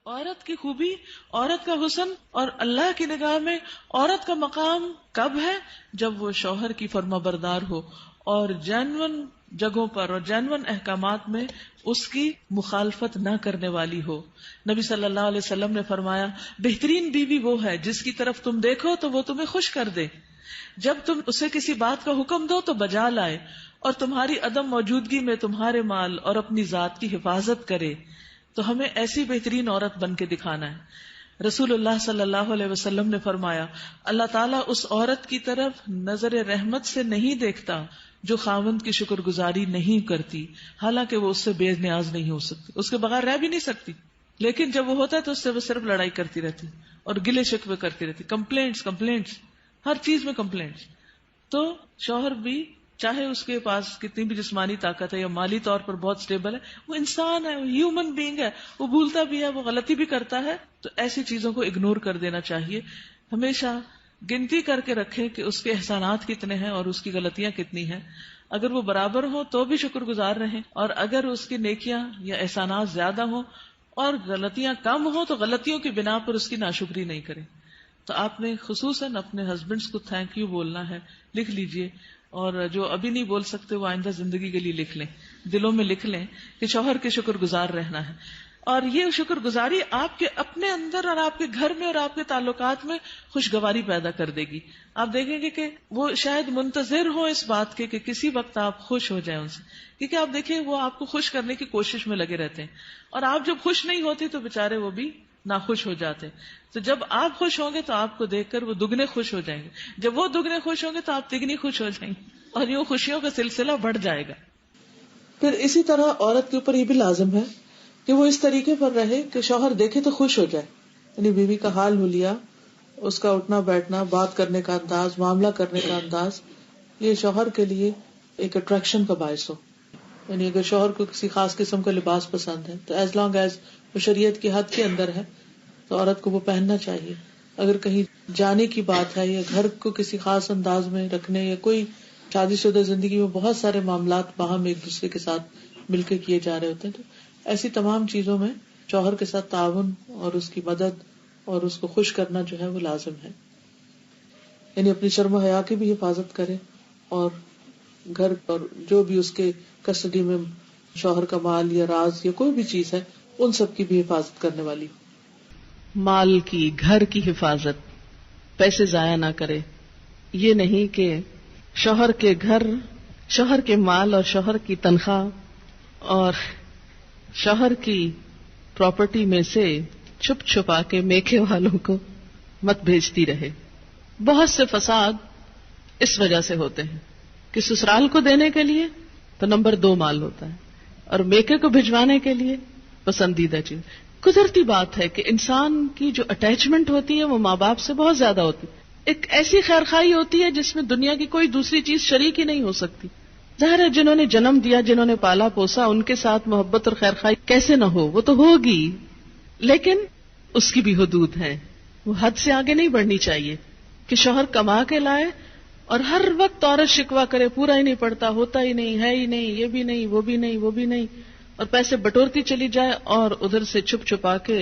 عورت کی خوبی، عورت کا حسن اور اللہ کی نگاہ میں عورت کا مقام کب ہے؟ جب وہ شوہر کی فرما بردار ہو اور جینون جگہوں پر اور جینون احکامات میں اس کی مخالفت نہ کرنے والی ہو۔ نبی صلی اللہ علیہ وسلم نے فرمایا، بہترین بیوی وہ ہے جس کی طرف تم دیکھو تو وہ تمہیں خوش کر دے، جب تم اسے کسی بات کا حکم دو تو بجا لائے، اور تمہاری عدم موجودگی میں تمہارے مال اور اپنی ذات کی حفاظت کرے۔ تو ہمیں ایسی بہترین عورت بن کے دکھانا ہے۔ رسول اللہ صلی اللہ علیہ وسلم نے فرمایا، اللہ تعالیٰ اس عورت کی طرف نظر رحمت سے نہیں دیکھتا جو خاوند کی شکر گزاری نہیں کرتی، حالانکہ وہ اس سے بے نیاز نہیں ہو سکتی، اس کے بغیر رہ بھی نہیں سکتی، لیکن جب وہ ہوتا ہے تو اس سے وہ صرف لڑائی کرتی رہتی اور گلے شکوے کرتی رہتی، کمپلینٹس ہر چیز میں کمپلینٹس۔ تو شوہر بھی چاہے اس کے پاس کتنی بھی جسمانی طاقت ہے یا مالی طور پر بہت سٹیبل ہے، وہ انسان ہے، وہ ہیومن بینگ ہے، وہ بھولتا بھی ہے، وہ غلطی بھی کرتا ہے، تو ایسی چیزوں کو اگنور کر دینا چاہیے۔ ہمیشہ گنتی کر کے رکھیں کہ اس کے احسانات کتنے ہیں اور اس کی غلطیاں کتنی ہیں، اگر وہ برابر ہوں تو بھی شکر گزار رہیں، اور اگر اس کی نیکیاں یا احسانات زیادہ ہوں اور غلطیاں کم ہوں تو غلطیوں کی بنا پر اس کی ناشکری نہیں کریں۔ تو آپ نے خصوصاً اپنے ہسبینڈس کو تھینک یو بولنا ہے، لکھ لیجئے، اور جو ابھی نہیں بول سکتے وہ آئندہ زندگی کے لیے لکھ لیں، دلوں میں لکھ لیں کہ شوہر کے شکر گزار رہنا ہے۔ اور یہ شکر گزاری آپ کے اپنے اندر اور آپ کے گھر میں اور آپ کے تعلقات میں خوشگواری پیدا کر دے گی۔ آپ دیکھیں گے کہ وہ شاید منتظر ہو اس بات کے کہ کسی وقت آپ خوش ہو جائیں ان سے، کیونکہ آپ دیکھیں وہ آپ کو خوش کرنے کی کوشش میں لگے رہتے ہیں، اور آپ جب خوش نہیں ہوتی تو بےچارے وہ بھی ناخوش ہو جاتے ہیں۔ تو جب آپ خوش ہوں گے تو آپ کو دیکھ کر وہ دگنے خوش ہو جائیں گے، جب وہ دگنے خوش ہوں گے تو آپ تگنی خوش ہو جائیں گے، اور یوں خوشیوں کا سلسلہ بڑھ جائے گا۔ پھر اسی طرح عورت کے اوپر یہ بھی لازم ہے کہ وہ اس طریقے پر رہے کہ شوہر دیکھے تو خوش ہو جائے، یعنی بیوی کا حال حلیہ، اس کا اٹھنا بیٹھنا، بات کرنے کا انداز، معاملہ کرنے کا انداز، یہ شوہر کے لیے ایک اٹریکشن کا باعث ہو۔ یعنی اگر شوہر کو کسی خاص قسم کا لباس پسند ہے تو ایز لانگ ایز وہ شریعت کی حد کے اندر ہے تو عورت کو وہ پہننا چاہیے۔ اگر کہیں جانے کی بات ہے یا گھر کو کسی خاص انداز میں رکھنے، یا کوئی شادی شدہ زندگی میں بہت سارے معاملات باہم ایک دوسرے کے ساتھ مل کے کیے جا رہے ہوتے ہیں، تو ایسی تمام چیزوں میں شوہر کے ساتھ تعاون اور اس کی مدد اور اس کو خوش کرنا جو ہے وہ لازم ہے۔ یعنی اپنی شرم و حیا کی بھی حفاظت کرے، اور گھر اور جو بھی اس کے کسٹڈی میں شوہر کا مال یا راز یا کوئی بھی چیز ہے ان سب کی بھی حفاظت کرنے والی۔ مال کی، گھر کی حفاظت، پیسے ضائع نہ کرے۔ یہ نہیں کہ شوہر کے گھر، شوہر کے مال اور شوہر کی تنخواہ اور شوہر کی پراپرٹی میں سے چھپ چھپا کے میکے والوں کو مت بھیجتی رہے۔ بہت سے فساد اس وجہ سے ہوتے ہیں کہ سسرال کو دینے کے لیے تو نمبر 2 مال ہوتا ہے، اور میکے کو بھجوانے کے لیے پسندیدہ چیز۔ قدرتی بات ہے کہ انسان کی جو اٹیچمنٹ ہوتی ہے وہ ماں باپ سے بہت زیادہ ہوتی ہے، ایک ایسی خیرخواہی ہوتی ہے جس میں دنیا کی کوئی دوسری چیز شریک ہی نہیں ہو سکتی۔ ظاہر ہے جنہوں نے جنم دیا، جنہوں نے پالا پوسا، ان کے ساتھ محبت اور خیرخواہی کیسے نہ ہو، وہ تو ہوگی، لیکن اس کی بھی حدود ہیں، وہ حد سے آگے نہیں بڑھنی چاہیے کہ شوہر کما کے لائے اور ہر وقت عورت شکوہ کرے، پورا ہی نہیں پڑتا، ہوتا ہی نہیں، ہے ہی نہیں، یہ بھی نہیں، وہ بھی نہیں، وہ بھی نہیں، اور پیسے بٹورتی چلی جائے اور ادھر سے چھپ چھپا کے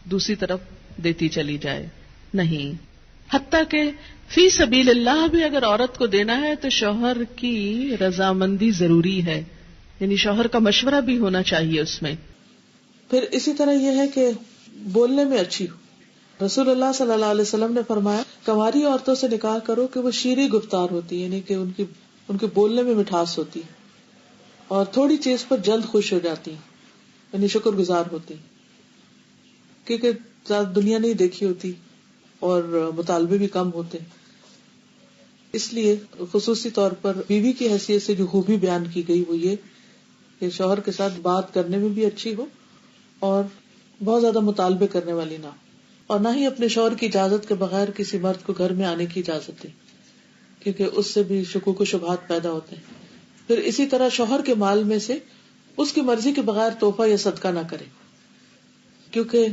دوسری طرف دیتی چلی جائے۔ نہیں، حتیٰ کہ فی سبیل اللہ بھی اگر عورت کو دینا ہے تو شوہر کی رضامندی ضروری ہے، یعنی شوہر کا مشورہ بھی ہونا چاہیے اس میں۔ پھر اسی طرح یہ ہے کہ بولنے میں اچھی ہو۔ رسول اللہ صلی اللہ علیہ وسلم نے فرمایا، کنواری عورتوں سے نکاح کرو کہ وہ شیریں گفتار ہوتی، یعنی کہ ان کے بولنے میں مٹھاس ہوتی اور تھوڑی چیز پر جلد خوش ہو جاتی، یعنی شکر گزار ہوتی، کیونکہ زیادہ دنیا نہیں دیکھی ہوتی اور مطالبے بھی کم ہوتے۔ اس لیے خصوصی طور پر بیوی کی حیثیت سے جو خوبی بیان کی گئی وہ یہ کہ شوہر کے ساتھ بات کرنے میں بھی اچھی ہو اور بہت زیادہ مطالبے کرنے والی نہ، اور نہ ہی اپنے شوہر کی اجازت کے بغیر کسی مرد کو گھر میں آنے کی اجازت دے، کیونکہ اس سے بھی شکوک و شبہات پیدا ہوتے ہیں۔ پھر اسی طرح شوہر کے مال میں سے اس کی مرضی کے بغیر تحفہ یا صدقہ نہ کرے، کیونکہ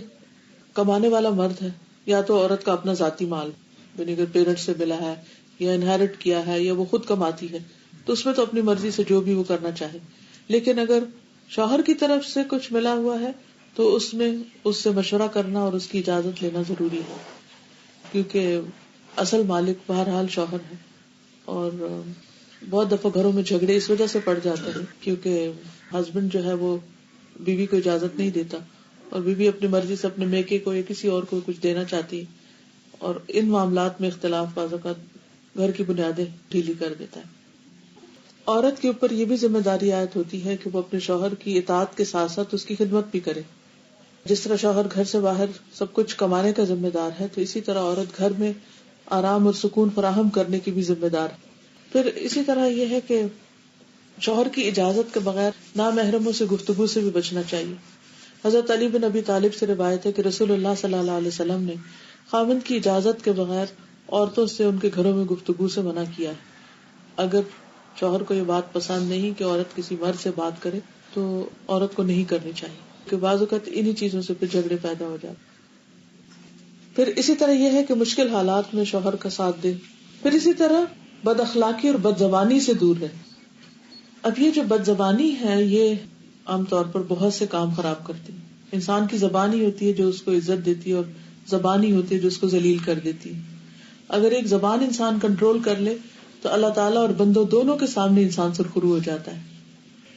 کمانے والا مرد ہے، یا تو عورت کا اپنا ذاتی مال، یعنی اگر پیرنٹ سے ملا ہے یا انہیرٹ کیا ہے یا وہ خود کماتی ہے تو اس میں تو اپنی مرضی سے جو بھی وہ کرنا چاہے، لیکن اگر شوہر کی طرف سے کچھ ملا ہوا ہے تو اس میں اس سے مشورہ کرنا اور اس کی اجازت لینا ضروری ہے، کیونکہ اصل مالک بہرحال شوہر ہے. اور بہت دفعہ گھروں میں جھگڑے اس وجہ سے پڑ جاتے ہیں کیونکہ ہسبینڈ جو ہے وہ بیوی کو اجازت نہیں دیتا، اور بیوی اپنی مرضی سے اپنے میکے کو یا کسی اور کو کچھ دینا چاہتی ہے، اور ان معاملات میں اختلاف بعض اوقات گھر کی بنیادیں ڈھیلی کر دیتا ہے. عورت کے اوپر یہ بھی ذمہ داری عائد ہوتی ہے کہ وہ اپنے شوہر کی اطاعت کے ساتھ ساتھ اس کی خدمت بھی کرے. جس طرح شوہر گھر سے باہر سب کچھ کمانے کا ذمہ دار ہے، تو اسی طرح عورت گھر میں آرام اور سکون فراہم کرنے کی بھی ذمہ دار ہے. پھر اسی طرح یہ ہے کہ شوہر کی اجازت کے بغیر نامحرموں سے گفتگو سے بھی بچنا چاہیے. حضرت علی بن ابی طالب سے روایت ہے کہ رسول اللہ صلی اللہ علیہ وسلم نے خاوند کی اجازت کے بغیر عورتوں سے ان کے گھروں میں گفتگو سے منع کیا ہے. اگر شوہر کو یہ بات پسند نہیں کہ عورت کسی مرد سے بات کرے تو عورت کو نہیں کرنی چاہیے، کہ بعض اوقات انہی چیزوں سے پھر جھگڑے پیدا ہو جاتے. پھر اسی طرح یہ ہے کہ مشکل حالات میں شوہر کا ساتھ دے. پھر اسی طرح بد اخلاقی اور بد زبانی سے دور رہے. اب یہ جو بد زبانی ہے یہ عام طور پر بہت سے کام خراب کرتی ہے. انسان کی زبان ہی ہوتی ہے جو اس کو عزت دیتی ہے، اور زبان ہی ہوتی ہے جو اس کو ذلیل کر دیتی ہے. اگر ایک زبان انسان کنٹرول کر لے تو اللہ تعالیٰ اور بندوں دونوں کے سامنے انسان سرخرو ہو جاتا ہے.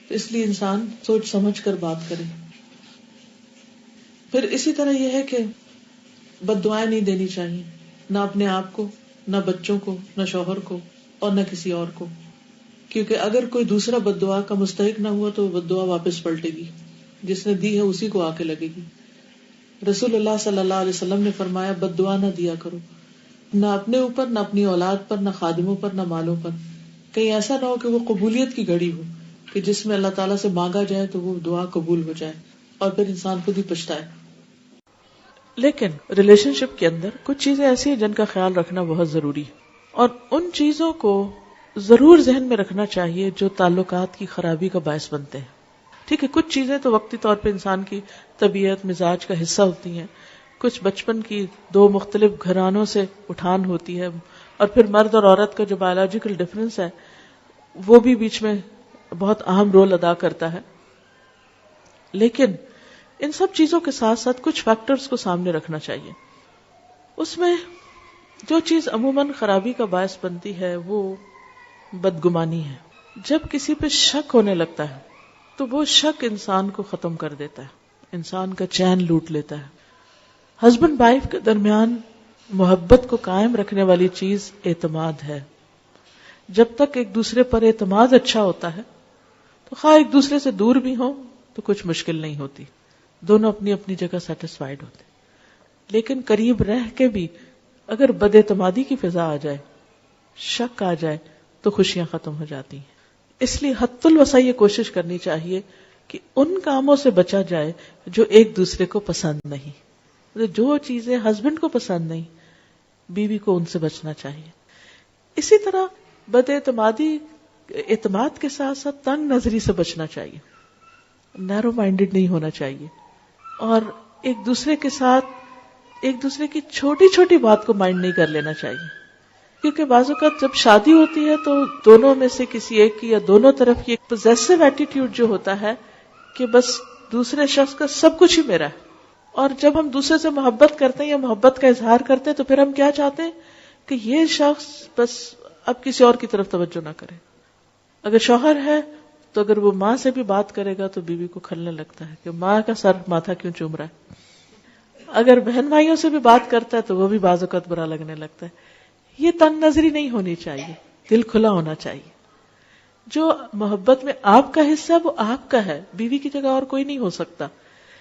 تو اس لیے انسان سوچ سمجھ کر بات کرے. پھر اسی طرح یہ ہے کہ بد دعائیں نہیں دینی چاہیے، نہ اپنے آپ کو، نہ بچوں کو، نہ شوہر کو، اور نہ کسی اور کو. کیونکہ اگر کوئی دوسرا بد دعا کا مستحق نہ ہوا تو بد دعا واپس پلٹے گی، جس نے دی ہے اسی کو آ کے لگے گی. رسول اللہ صلی اللہ علیہ وسلم نے فرمایا بد دعا نہ دیا کرو، نہ اپنے اوپر، نہ اپنی اولاد پر، نہ خادموں پر، نہ مالوں پر. کہیں ایسا نہ ہو کہ وہ قبولیت کی گھڑی ہو کہ جس میں اللہ تعالیٰ سے مانگا جائے تو وہ دعا قبول ہو جائے اور پھر انسان خود ہی پچھتائے. لیکن ریلیشن شپ کے اندر کچھ چیزیں ایسی ہیں جن کا خیال رکھنا بہت ضروری ہے، اور ان چیزوں کو ضرور ذہن میں رکھنا چاہیے جو تعلقات کی خرابی کا باعث بنتے ہیں. ٹھیک ہے، کچھ چیزیں تو وقتی طور پہ انسان کی طبیعت مزاج کا حصہ ہوتی ہیں، کچھ بچپن کی دو مختلف گھرانوں سے اٹھان ہوتی ہے، اور پھر مرد اور عورت کا جو بایولوجیکل ڈفرینس ہے وہ بھی بیچ میں بہت اہم رول ادا کرتا ہے. لیکن ان سب چیزوں کے ساتھ ساتھ کچھ فیکٹرز کو سامنے رکھنا چاہیے. اس میں جو چیز عموماً خرابی کا باعث بنتی ہے وہ بدگمانی ہے. جب کسی پہ شک ہونے لگتا ہے تو وہ شک انسان کو ختم کر دیتا ہے، انسان کا چین لوٹ لیتا ہے. ہسبینڈ وائف کے درمیان محبت کو قائم رکھنے والی چیز اعتماد ہے. جب تک ایک دوسرے پر اعتماد اچھا ہوتا ہے تو خواہ ایک دوسرے سے دور بھی ہوں تو کچھ مشکل نہیں ہوتی، دونوں اپنی اپنی جگہ سیٹسفائیڈ ہوتے. لیکن قریب رہ کے بھی اگر بد اعتمادی کی فضا آ جائے، شک آ جائے تو خوشیاں ختم ہو جاتی ہیں. اس لیے حد الوسع یہ کوشش کرنی چاہیے کہ ان کاموں سے بچا جائے جو ایک دوسرے کو پسند نہیں. جو چیزیں ہسبینڈ کو پسند نہیں، بیوی کو ان سے بچنا چاہیے. اسی طرح بد اعتمادی، اعتماد کے ساتھ ساتھ تنگ نظری سے بچنا چاہیے، نیرو مائنڈڈ نہیں ہونا چاہیے، اور ایک دوسرے کے ساتھ ایک دوسرے کی چھوٹی چھوٹی بات کو مائنڈ نہیں کر لینا چاہیے. کیونکہ بعض اوقات جب شادی ہوتی ہے تو دونوں میں سے کسی ایک کی یا دونوں طرف کی ایک پوزیسو ایٹیٹیوڈ جو ہوتا ہے کہ بس دوسرے شخص کا سب کچھ ہی میرا ہے. اور جب ہم دوسرے سے محبت کرتے ہیں یا محبت کا اظہار کرتے ہیں تو پھر ہم کیا چاہتے ہیں کہ یہ شخص بس اب کسی اور کی طرف توجہ نہ کرے. اگر شوہر ہے تو اگر وہ ماں سے بھی بات کرے گا تو بیوی کو کھلنے لگتا ہے کہ ماں کا سر ماتھا کیوں چوم رہا ہے. اگر بہن بھائیوں سے بھی بات کرتا ہے تو وہ بھی بعض اوقات برا لگنے لگتا ہے. یہ تنگ نظری نہیں ہونی چاہیے، دل کھلا ہونا چاہیے. جو محبت میں آپ کا حصہ ہے وہ آپ کا ہے، بیوی کی جگہ اور کوئی نہیں ہو سکتا.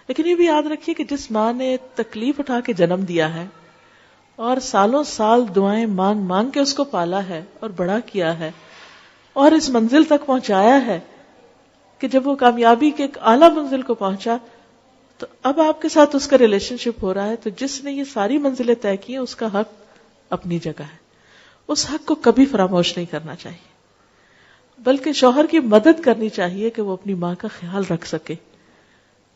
لیکن یہ بھی یاد رکھیے کہ جس ماں نے تکلیف اٹھا کے جنم دیا ہے اور سالوں سال دعائیں مانگ مانگ کے اس کو پالا ہے اور بڑا کیا ہے اور اس منزل تک پہنچایا ہے کہ جب وہ کامیابی کے ایک اعلیٰ منزل کو پہنچا تو اب آپ کے ساتھ اس کا ریلیشن شپ ہو رہا ہے، تو جس نے یہ ساری منزلیں طے کی ہیں اس کا حق اپنی جگہ ہے. اس حق کو کبھی فراموش نہیں کرنا چاہیے، بلکہ شوہر کی مدد کرنی چاہیے کہ وہ اپنی ماں کا خیال رکھ سکے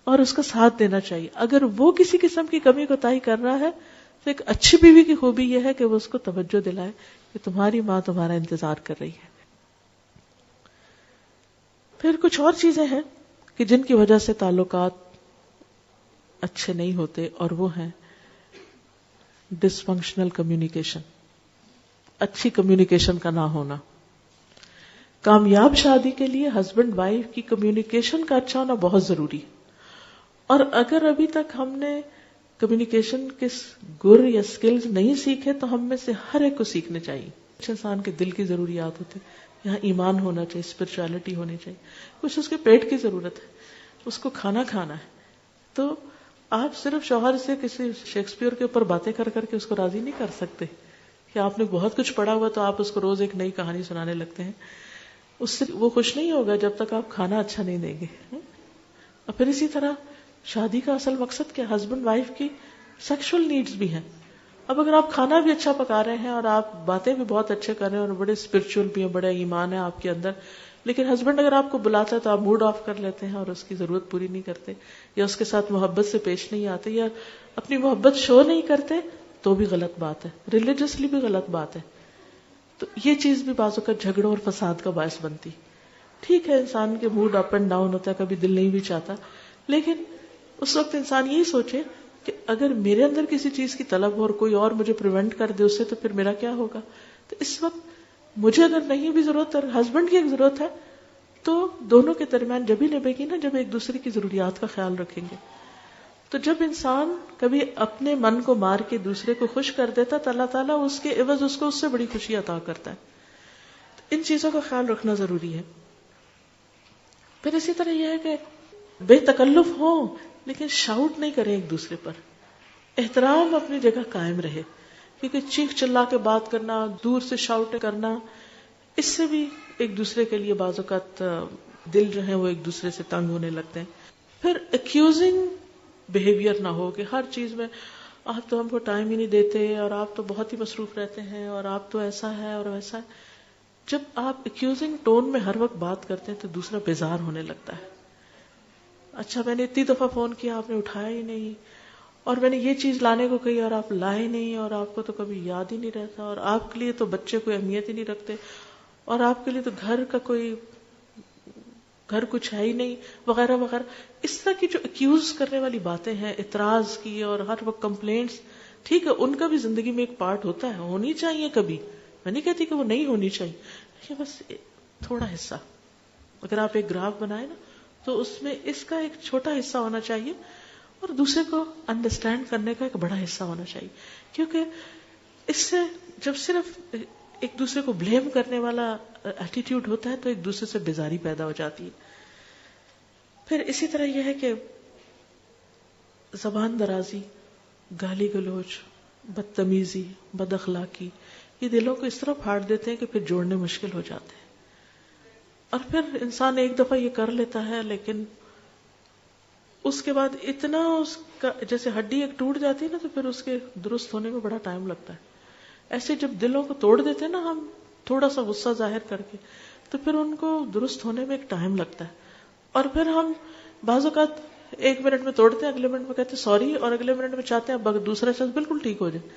اور اس کا ساتھ دینا چاہیے. اگر وہ کسی قسم کی کمی کوتاہی کر رہا ہے تو ایک اچھی بیوی کی خوبی یہ ہے کہ وہ اس کو توجہ دلائے کہ تمہاری ماں تمہارا انتظار کر رہی ہے. پھر کچھ اور چیزیں ہیں کہ جن کی وجہ سے تعلقات اچھے نہیں ہوتے، اور وہ ہیں ڈس فنکشنل کمیونیکیشن، اچھی کمیونیکیشن کا نہ ہونا. کامیاب شادی کے لیے ہسبینڈ وائف کی کمیونیکیشن کا اچھا ہونا بہت ضروری ہے. اور اگر ابھی تک ہم نے کمیونیکیشن کے گر یا سکلز نہیں سیکھے تو ہم میں سے ہر ایک کو سیکھنے چاہیے. کچھ انسان کے دل کی ضروریات ہوتی، یہاں ایمان ہونا چاہیے، اسپرچولیٹی ہونی چاہیے. کچھ اس کے پیٹ کی ضرورت ہے، اس کو کھانا کھانا ہے. تو آپ صرف شوہر سے کسی شیکسپیئر کے اوپر باتیں کر کر کے اس کو راضی نہیں کر سکتے کہ آپ نے بہت کچھ پڑھا ہوا تو آپ اس کو روز ایک نئی کہانی سنانے لگتے ہیں. اس سے وہ خوش نہیں ہوگا جب تک آپ کھانا اچھا نہیں دیں گے. اور پھر اسی طرح شادی کا اصل مقصد کیا؟ ہسبینڈ وائف کی سیکشل نیڈز بھی ہیں. اب اگر آپ کھانا بھی اچھا پکا رہے ہیں اور آپ باتیں بھی بہت اچھے کر رہے ہیں اور بڑے اسپرچل بھی ہیں، بڑے ایمان ہے آپ کے اندر، لیکن ہسبینڈ اگر آپ کو بلاتا ہے تو آپ موڈ آف کر لیتے ہیں اور اس کی ضرورت پوری نہیں کرتے، یا اس کے ساتھ محبت سے پیش نہیں آتے، یا اپنی محبت شو نہیں کرتے، تو بھی غلط بات ہے، ریلیجسلی بھی غلط بات ہے. تو یہ چیز بھی بعض اوقات جھگڑوں اور فساد کا باعث بنتی. ٹھیک ہے، انسان کے موڈ اپ اینڈ ڈاؤن ہوتا ہے، کبھی دل نہیں بھی چاہتا، لیکن اس وقت انسان یہی سوچے کہ اگر میرے اندر کسی چیز کی طلب ہو اور کوئی اور مجھے پریونٹ کر دے اس سے، تو پھر میرا کیا ہوگا؟ تو اس وقت مجھے اگر نہیں بھی ضرورت اور ہسبینڈ کی ایک ضرورت ہے تو دونوں کے درمیان جب ہی نبھے گی نا جب ایک دوسرے کی ضروریات کا خیال رکھیں گے. تو جب انسان کبھی اپنے من کو مار کے دوسرے کو خوش کر دیتا تو اللہ تعالیٰ اس کے عوض اس کو اس سے بڑی خوشی عطا کرتا ہے. ان چیزوں کا خیال رکھنا ضروری ہے. پھر اسی طرح یہ ہے کہ بے تکلف ہو لیکن شاؤٹ نہیں کریں ایک دوسرے پر. احترام اپنی جگہ قائم رہے، کیونکہ چیخ چلا کے بات کرنا، دور سے شاؤٹ کرنا، اس سے بھی ایک دوسرے کے لیے بعض اوقات دل جو ہے وہ ایک دوسرے سے تنگ ہونے لگتے ہیں. پھر ایکیوزنگ بہیویئر نہ ہو کہ ہر چیز میں آپ تو ہم کو ٹائم ہی نہیں دیتے اور آپ تو بہت ہی مصروف رہتے ہیں اور آپ تو ایسا ہے اور ویسا ہے. جب آپ ایکیوزنگ ٹون میں ہر وقت بات کرتے ہیں تو دوسرا بیزار ہونے لگتا ہے. اچھا میں نے اتنی دفعہ فون کیا آپ نے اٹھایا ہی نہیں، اور میں نے یہ چیز لانے کو کہی اور آپ لائے نہیں، اور آپ کو تو کبھی یاد ہی نہیں رہتا، اور آپ کے لیے تو بچے کوئی اہمیت ہی نہیں رکھتے، اور آپ کے لیے تو گھر کچھ ہے ہی نہیں، وغیرہ وغیرہ. اس طرح کی جو ایکیوز کرنے والی باتیں ہیں، اعتراض کی اور ہر وقت کمپلینٹس، ٹھیک ہے ان کا بھی زندگی میں ایک پارٹ ہوتا ہے، ہونی چاہیے کبھی، میں نہیں کہتی کہ وہ نہیں ہونی چاہیے، لیکن بس تھوڑا حصہ. اگر آپ ایک گراف بنائے نا تو اس میں اس کا ایک چھوٹا حصہ ہونا چاہیے اور دوسرے کو انڈرسٹینڈ کرنے کا ایک بڑا حصہ ہونا چاہیے. کیونکہ اس سے جب صرف ایک دوسرے کو بلیم کرنے والا ایٹیٹیوڈ ہوتا ہے تو ایک دوسرے سے بیزاری پیدا ہو جاتی ہے. پھر اسی طرح یہ ہے کہ زبان درازی، گالی گلوچ، بدتمیزی، بد اخلاقی، یہ دلوں کو اس طرح پھاڑ دیتے ہیں کہ پھر جوڑنے مشکل ہو جاتے ہیں. اور پھر انسان ایک دفعہ یہ کر لیتا ہے لیکن اس کے بعد اتنا اس کا جیسے ہڈی ایک ٹوٹ جاتی ہے نا تو پھر اس کے درست ہونے میں بڑا ٹائم لگتا ہے. ایسے جب دلوں کو توڑ دیتے ہیں نا ہم تھوڑا سا غصہ ظاہر کر کے تو پھر ان کو درست ہونے میں ایک ٹائم لگتا ہے. اور پھر ہم بعض اوقات 1 منٹ میں توڑتے ہیں، اگلے منٹ میں کہتے ہیں سوری، اور اگلے منٹ میں چاہتے ہیں دوسرا شخص بالکل ٹھیک ہو جائے.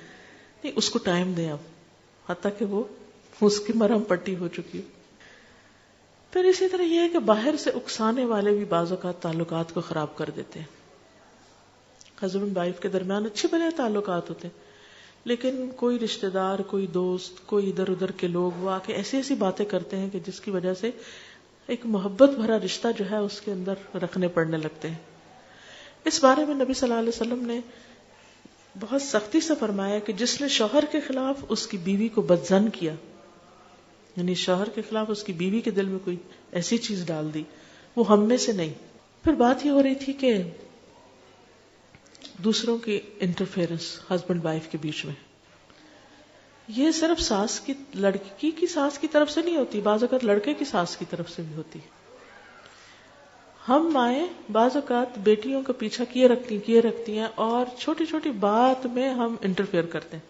نہیں، اس کو ٹائم دیں اب حتیٰ کہ وہ اس کی مرہم پٹی ہو چکی ہے. پھر اسی طرح یہ ہے کہ باہر سے اکسانے والے بھی بعض اوقات تعلقات کو خراب کر دیتے ہیں. ہسبینڈ وائف کے درمیان اچھے بھلے تعلقات ہوتے ہیں لیکن کوئی رشتہ دار، کوئی دوست، کوئی ادھر ادھر کے لوگ وہ آ کے ایسی باتیں کرتے ہیں کہ جس کی وجہ سے ایک محبت بھرا رشتہ جو ہے اس کے اندر رکھنے پڑنے لگتے ہیں. اس بارے میں نبی صلی اللہ علیہ وسلم نے بہت سختی سے فرمایا کہ جس نے شوہر کے خلاف اس کی بیوی کو بدظن کیا، یعنی شوہر کے خلاف اس کی بیوی کے دل میں کوئی ایسی چیز ڈال دی، وہ ہم میں سے نہیں. پھر بات یہ ہو رہی تھی کہ دوسروں کی انٹرفیئرنس ہسبینڈ وائف کے بیچ میں، یہ صرف لڑکی کی ساس کی طرف سے نہیں ہوتی، بعض اوقات لڑکے کی ساس کی طرف سے بھی ہوتی. ہم مائیں بعض اوقات بیٹیوں کا پیچھا کیے رکھتی ہیں اور چھوٹی چھوٹی بات میں ہم انٹرفیئر کرتے ہیں.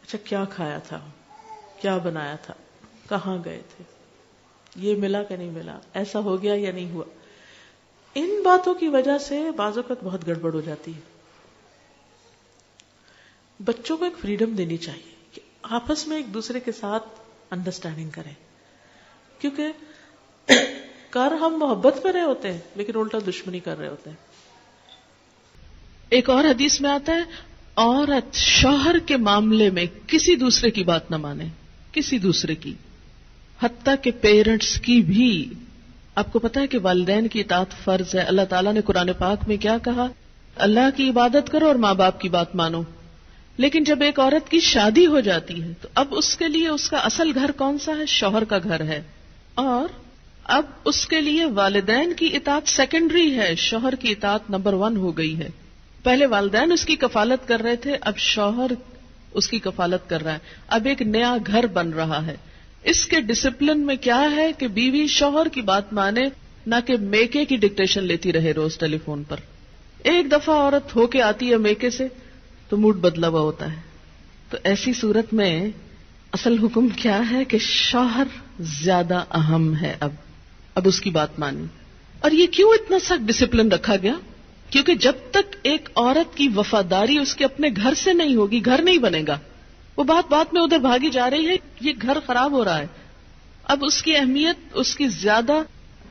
اچھا کیا کھایا تھا، کیا بنایا تھا، کہاں گئے تھے، یہ ملا کہ نہیں ملا، ایسا ہو گیا یا نہیں ہوا. ان باتوں کی وجہ سے بعض اوقات بہت گڑبڑ ہو جاتی ہے. بچوں کو ایک فریڈم دینی چاہیے کہ آپس میں ایک دوسرے کے ساتھ انڈرسٹینڈنگ کریں، کیونکہ ہم محبت کر رہے ہوتے ہیں لیکن الٹا دشمنی کر رہے ہوتے ہیں. ایک اور حدیث میں آتا ہے عورت شوہر کے معاملے میں کسی دوسرے کی بات نہ مانے، کسی دوسرے کی، حتیٰ کہ پیرنٹس کی بھی. آپ کو پتا ہے کہ والدین کی اطاعت فرض ہے. اللہ تعالیٰ نے قرآن پاک میں کیا کہا؟ اللہ کی عبادت کرو اور ماں باپ کی بات مانو. لیکن جب ایک عورت کی شادی ہو جاتی ہے تو اب اس کے لیے اس کا اصل گھر کون سا ہے؟ شوہر کا گھر ہے. اور اب اس کے لیے والدین کی اطاعت سیکنڈری ہے، شوہر کی اطاعت نمبر 1 ہو گئی ہے. پہلے والدین اس کی کفالت کر رہے تھے، اب شوہر اس کی کفالت کر رہا ہے. اب ایک نیا گھر بن رہا ہے. اس کے ڈسپلن میں کیا ہے کہ بیوی شوہر کی بات مانے، نہ کہ میکے کی ڈکٹیشن لیتی رہے روز ٹیلی فون پر. ایک دفعہ عورت ہو کے آتی ہے میکے سے تو موڈ بدلا ہوا ہوتا ہے. تو ایسی صورت میں اصل حکم کیا ہے کہ شوہر زیادہ اہم ہے. اب اس کی بات مانی. اور یہ کیوں اتنا سخت ڈسپلن رکھا گیا؟ کیونکہ جب تک ایک عورت کی وفاداری اس کے اپنے گھر سے نہیں ہوگی، گھر نہیں بنے گا. وہ بات میں ادھر بھاگی جا رہی ہے، یہ گھر خراب ہو رہا ہے. اب اس کی اہمیت، اس کی زیادہ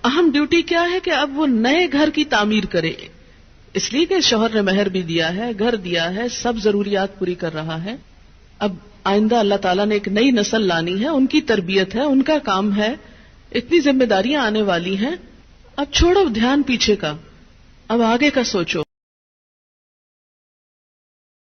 اہم ڈیوٹی کیا ہے کہ اب وہ نئے گھر کی تعمیر کرے. اس لیے کہ شوہر نے مہر بھی دیا ہے، گھر دیا ہے، سب ضروریات پوری کر رہا ہے. اب آئندہ اللہ تعالیٰ نے ایک نئی نسل لانی ہے، ان کی تربیت ہے، ان کا کام ہے، اتنی ذمہ داریاں آنے والی ہیں. اب چھوڑو دھیان پیچھے کا، اب آگے کا سوچو.